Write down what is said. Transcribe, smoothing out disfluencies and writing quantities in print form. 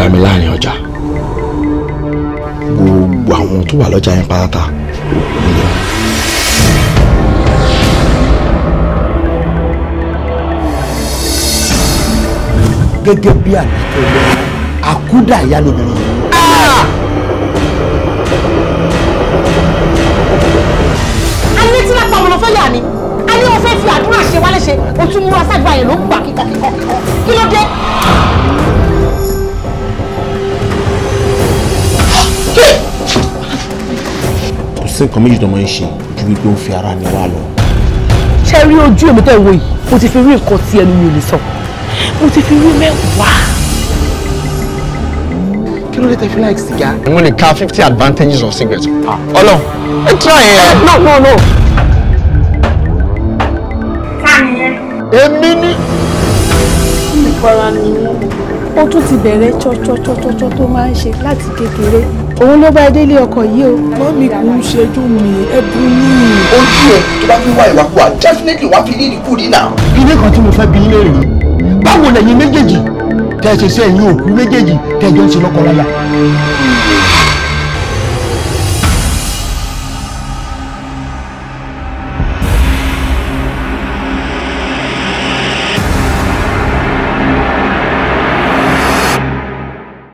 bá mi láàrin ọjà gbogbo àwọn tó wà lọ́jà yẹn pátá gẹ́gẹ́ bí àkúdà ìyá lóbìnrin. ayé tí wọ́n pa ọmọ lọ́fẹ́ yà ni ayé wọn fẹ́ fi àdúrà ṣe wálé ṣe o tún múra ságbá yẹn ló ń gbà kíkọ́ kí ló dé. kò sí nǹkan méjì tó máa ń ṣe ju wípé ó fi ara ní wá lọ. ṣe rí ojú èmi tẹ́ ń wo yìí mo ti fi rí nǹkan tí ẹnu mi ò lè sọ mo ti fi rí mẹ́wàá. kí ló dé tẹ́ fi like sìgá. mo lè ka 50 advantages of cigarette. Ọlọ́run ẹ try ẹ. no. èmi ni. ìfọ̀rọ̀ ni ó tún ti bẹ̀rẹ̀ chọ́chọ́chọ́chọ́ tó máa ń ṣe láti kékeré òun ló bá délé ọkọ yìí o. mọ́mí kò ń ṣẹ́jú mi ẹ̀bù ní. ojú ẹ̀ tó bá fi wá ìwàkuwà definitely wá fi rí ìkúrí náà. ilé kan tí mo fẹ́ bí ilé rèé báwo lẹ́yìn méjèèjì tẹ́ ẹ ṣe sí ẹ̀yìn òkú méjèèjì tẹ́ ẹ jọ ń ṣe lọ́kọ láya.